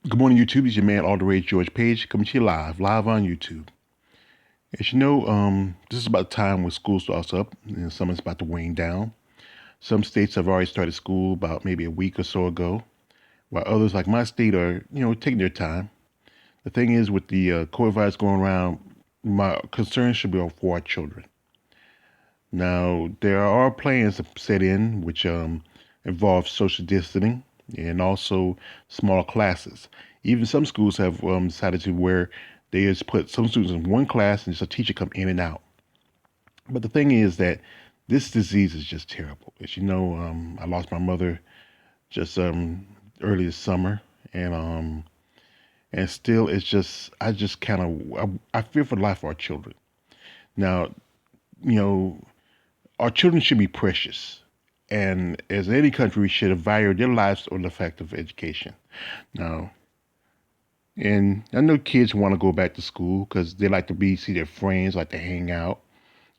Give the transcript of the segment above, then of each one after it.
Good morning, YouTube. It's your man, All the Rage George Page, coming to you live on YouTube. As you know, this is about the time when school starts up, and summer's about to wane down. Some states have already started school about maybe a week or so ago, while others, like my state, are taking their time. The thing is, with the coronavirus going around, my concern should be for our children. Now, there are plans set in which involve social distancing and also smaller classes. Even some schools have decided to where they just put some students in one class and just a teacher come in and out. But the thing is that this disease is just terrible. As you know, I lost my mother just early this summer, and still, it's just I just kind of I fear for the life of our children. Now, you know, our children should be precious. And as any country, we should value their lives on the fact of education. Now, and I know kids want to go back to school because they like to see their friends, like to hang out.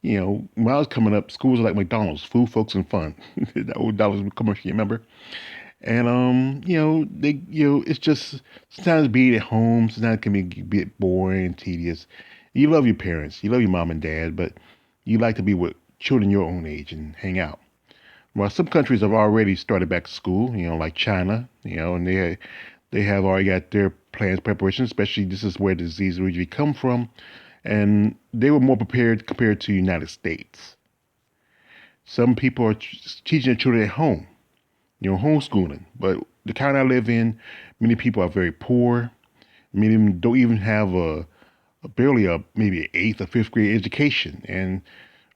When I was coming up, schools were like McDonald's, food, folks, and fun. That old dollars commercial, you remember? And it's just sometimes being at home, sometimes it can be a bit boring and tedious. You love your parents, you love your mom and dad, but you like to be with children your own age and hang out. Well, some countries have already started back to school, like China, and they have already got their plans, preparations, especially this is where the disease originally come from, and they were more prepared compared to the United States. Some people are teaching their children at home, homeschooling, but the county I live in, many people are very poor. Many of them don't even have barely maybe an eighth or fifth grade education, and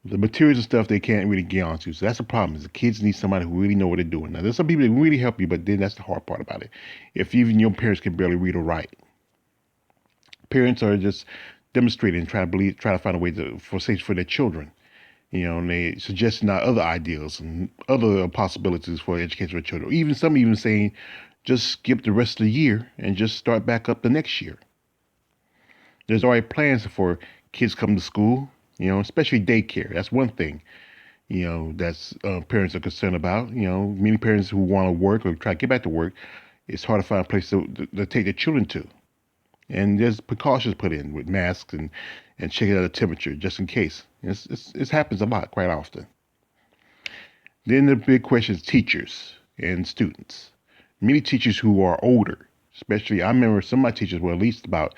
the materials and stuff they can't really get onto. So that's the problem. Is the kids need somebody who really know what they're doing. Now there's some people that really help you, but then that's the hard part about it. If even your parents can barely read or write, parents are just demonstrating and try to find a way for safety for their children. And they suggesting other ideals and other possibilities for education for children. Even some even saying, just skip the rest of the year and just start back up the next year. There's already plans for kids coming to school, especially daycare. That's one thing, that's parents are concerned about. Many parents who want to work or try to get back to work, it's hard to find a place to take their children to. And there's precautions put in with masks and checking out the temperature just in case. It happens a lot, quite often. Then the big question is teachers and students. Many teachers who are older, especially I remember some of my teachers were at least about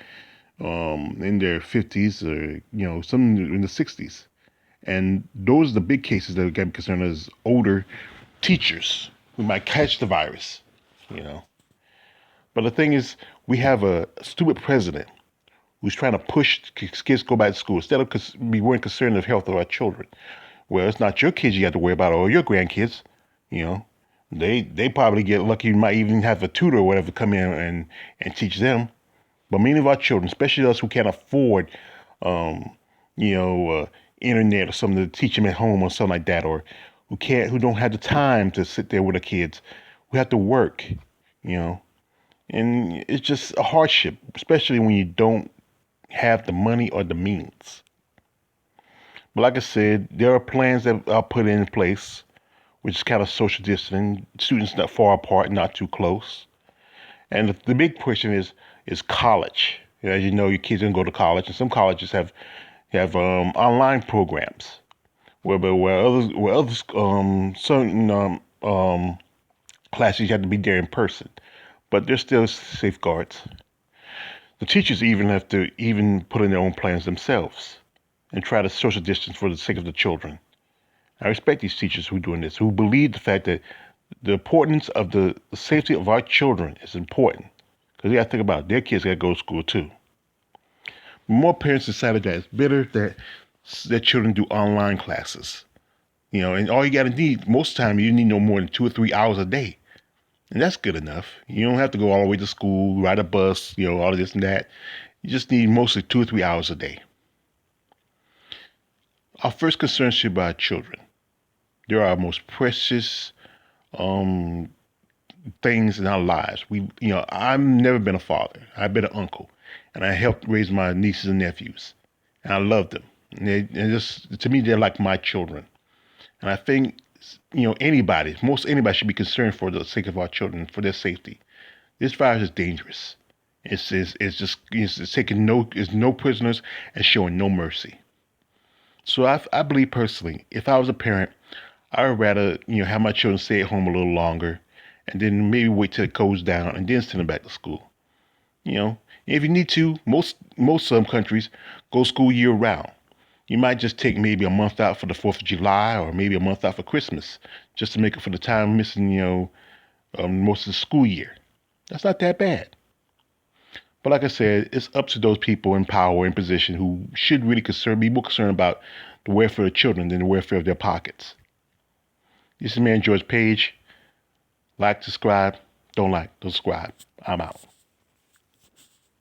in their 50s or some in the 60s, and those are the big cases that get me concerned as older teachers who might catch the virus. You know, but the thing is, we have a stupid president who's trying to push kids to go back to school instead of we weren't concerned of health of our children. Well, it's not your kids you have to worry about or your grandkids. You know, they probably get lucky. You might even have a tutor or whatever come in and teach them. But many of our children, especially us who can't afford, um, you know, internet or something to teach them at home or something like that, or who don't have the time to sit there with the kids, who have to work, you know, and it's just a hardship, especially when you don't have the money or the means. But like I said, there are plans that are put in place, which is kind of social distancing, students not far apart, not too close. And the big question is college. As you know, your kids can go to college, and some colleges have online programs where others certain classes you have to be there in person, but there's still safeguards. The teachers even have to even put in their own plans themselves and try to social distance for the sake of the children. I respect these teachers who are doing this, who believe the fact that the importance of the safety of our children is important. Because you got to think about it, their kids got to go to school too. More parents decided that it's better that their children do online classes. And all you got to need, most of the time, you need no more than 2 or 3 hours a day. And that's good enough. You don't have to go all the way to school, ride a bus, all of this and that. You just need mostly 2 or 3 hours a day. Our first concern should be our children. They're our most precious um, things in our lives. I've never been a father. I've been an uncle, and I helped raise my nieces and nephews, and I love them. And just to me, they're like my children. And I think most anybody should be concerned for the sake of our children, for their safety. This virus is dangerous. It's taking no prisoners and showing no mercy. So I believe personally, if I was a parent, I would rather have my children stay at home a little longer, and then maybe wait till it cools down and then send them back to school. You know, if you need to, most some countries go school year round. You might just take maybe a month out for the 4th of July or maybe a month out for Christmas, just to make up for the time missing, most of the school year. That's not that bad. But like I said, it's up to those people in power and position who should really be more concerned about the welfare of children than the welfare of their pockets. This is man George Page. Like, subscribe. Don't subscribe. I'm out.